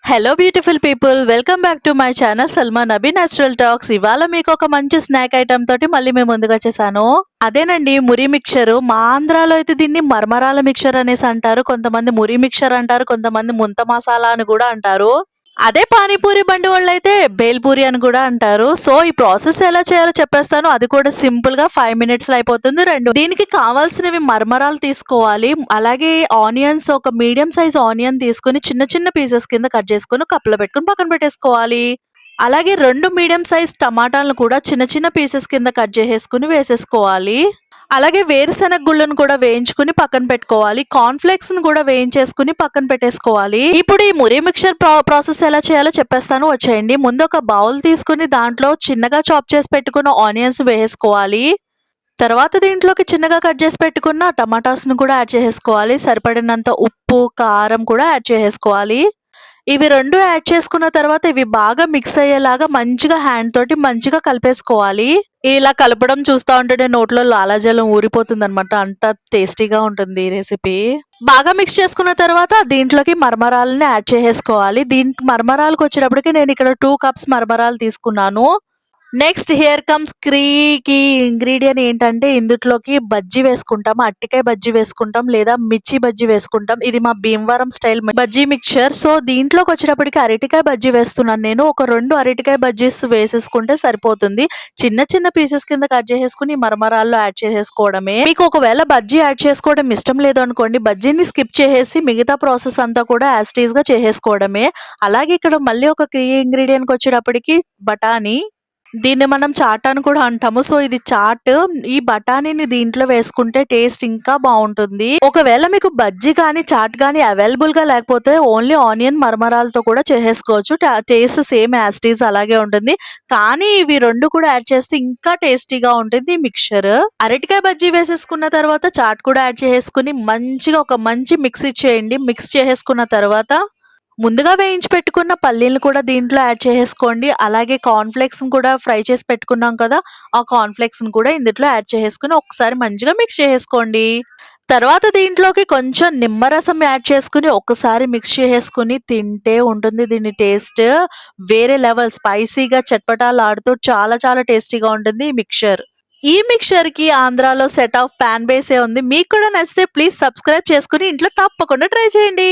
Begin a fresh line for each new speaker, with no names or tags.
Hello beautiful people, welcome back to my channel Salma Nabi natural talks. ఇవాళ మీకు ఒక మంచి స్నాక్ ఐటమ్ తోటి మళ్ళీ మేము ముందుగా చేశాను. అదేనండి మురి మిక్చర్. మా ఆంధ్రాలో అయితే దీన్ని మరమరాల మిక్చర్ అనేసి అంటారు. కొంతమంది మురి మిక్చర్ అంటారు, కొంతమంది ముంత మసాలా అని కూడా అంటారు. అదే పానీపూరి బండి వాళ్ళైతే బేల్పూరి అని కూడా అంటారు. సో ఈ ప్రాసెస్ ఎలా చేయాలో చెప్పేస్తాను. అది కూడా సింపుల్ గా 5 మినిట్స్ లో అయిపోతుంది. దీనికి కావాల్సినవి మరమరాలు తీసుకోవాలి. అలాగే ఆనియన్స్, ఒక మీడియం సైజ్ ఆనియన్ తీసుకుని చిన్న చిన్న పీసెస్ కింద కట్ చేసుకుని కప్పులో పెట్టుకుని పక్కన పెట్టేసుకోవాలి. అలాగే 2 మీడియం సైజ్ టమాటాలను కూడా చిన్న చిన్న పీసెస్ కింద కట్ చేసేసుకుని వేసేసుకోవాలి. అలాగే వేరుశెనగ గుళ్ళను కూడా వేయించుకుని పక్కన పెట్టుకోవాలి. కార్న్ ఫ్లేక్స్ ను కూడా వేయించేసుకుని పక్కన పెట్టేసుకోవాలి. ఇప్పుడు ఈ మురి మిక్చర్ ప్రాసెస్ ఎలా చేయాలో చెప్పేస్తాను, వచ్చేయండి. ముందు ఒక బౌల్ తీసుకుని దాంట్లో చిన్నగా చాప్ చేసి పెట్టుకున్న ఆనియన్స్ వేసుకోవాలి. తర్వాత దీంట్లోకి చిన్నగా కట్ చేసి పెట్టుకున్న టమాటాస్ ను కూడా యాడ్ చేసేసుకోవాలి. సరిపడినంత ఉప్పు, కారం కూడా యాడ్ చేసేసుకోవాలి. ఇవి 2 యాడ్ చేసుకున్న తర్వాత ఇవి బాగా మిక్స్ అయ్యేలాగా మంచిగా హ్యాండ్ తోటి మంచిగా కలిపేసుకోవాలి. ఇలా కలపడం చూస్తా ఉంటేనే నోట్లో లాలాజలం ఊరిపోతుందనమాట. అంత టేస్టీగా ఉంటుంది ఈ రెసిపీ. బాగా మిక్స్ చేసుకున్న తర్వాత దీంట్లోకి మరమరాలని యాడ్ చేసేసుకోవాలి. దీనికి మరమరాలకు వచ్చేటప్పటికి నేను ఇక్కడ 2 కప్స్ మరమరాలు తీసుకున్నాను. Next here comes key ingredient ఏంటంటే ఇందులోకి బజ్జీ వేసుకుంటాం. అరటికాయ బజ్జీ వేసుకుంటాం, లేదా మిర్చి బజ్జీ వేసుకుంటాం. ఇది మా Bhimavaram style bajji mixture. So దీంట్లోకి వచ్చేటప్పటికి అరటికాయ బజ్జీ వేస్తున్నాను నేను. ఒక 2 అరటికాయ బజ్జీస్ వేసేసుకుంటే సరిపోతుంది. చిన్న చిన్న పీసెస్ కింద కట్ చేసేసుకుని మరమరాల్లో యాడ్ చేసేసుకోవడమే. మీకు ఒకవేళ బజ్జీ యాడ్ చేసుకోవడం ఇష్టం లేదు అనుకోండి, బజ్జీని స్కిప్ చేసేసి మిగతా ప్రాసెస్ అంతా కూడా యాజ్ టీజ్ గా చేసేసుకోవడమే. అలాగే ఇక్కడ మళ్ళీ ఒక కీ ఇంగ్రీడియెంట్ వచ్చేటప్పటికి బఠానీ. దీన్ని మనం చాట్ అని కూడా అంటాము. సో ఇది చాట్. ఈ బఠానీని దీంట్లో వేసుకుంటే టేస్ట్ ఇంకా బాగుంటుంది. ఒకవేళ మీకు బజ్జీ కానీ చాట్ కానీ అవైలబుల్ గా లేకపోతే ఓన్లీ ఆనియన్ మరమరాలతో కూడా చేసేసుకోవచ్చు. టేస్ట్ సేమ్ యాజ్ టీజ్ అలాగే ఉంటుంది. కానీ ఇవి 2 కూడా యాడ్ చేస్తే ఇంకా టేస్టీగా ఉంటుంది ఈ మిక్చర్. అరటికాయ బజ్జీ వేసేసుకున్న తర్వాత చాట్ కూడా యాడ్ చేసేసుకుని మంచిగా ఒక మంచి మిక్స్ ఇచ్చేయండి. మిక్స్ చేసేసుకున్న తర్వాత ముందుగా వేయించి పెట్టుకున్న పల్లీలను కూడా దీంట్లో యాడ్ చేసేసుకోండి. అలాగే కార్న్ ఫ్లేక్స్ కూడా ఫ్రై చేసి పెట్టుకున్నాం కదా, ఆ కార్న్ ఫ్లేక్స్ కూడా ఇందులో యాడ్ చేసేసుకుని ఒకసారి మంచిగా మిక్స్ చేసేసుకోండి. తర్వాత దీంట్లోకి కొంచెం నిమ్మరసం యాడ్ చేసుకుని ఒకసారి మిక్స్ చేసేసుకుని తింటే ఉంటుంది దీని టేస్ట్ వేరే లెవెల్. స్పైసీగా చట్పటాలాడుతూ చాలా చాలా టేస్టీగా ఉంటుంది ఈ మిక్చర్. ఈ మిక్చర్ కి ఆంధ్రాలో సెట్ ఆఫ్ ఫ్యాన్ బేసే ఉంది. మీకు కూడా నచ్చితే ప్లీజ్ సబ్స్క్రైబ్ చేసుకుని ఇంట్లో తప్పకుండా ట్రై చేయండి.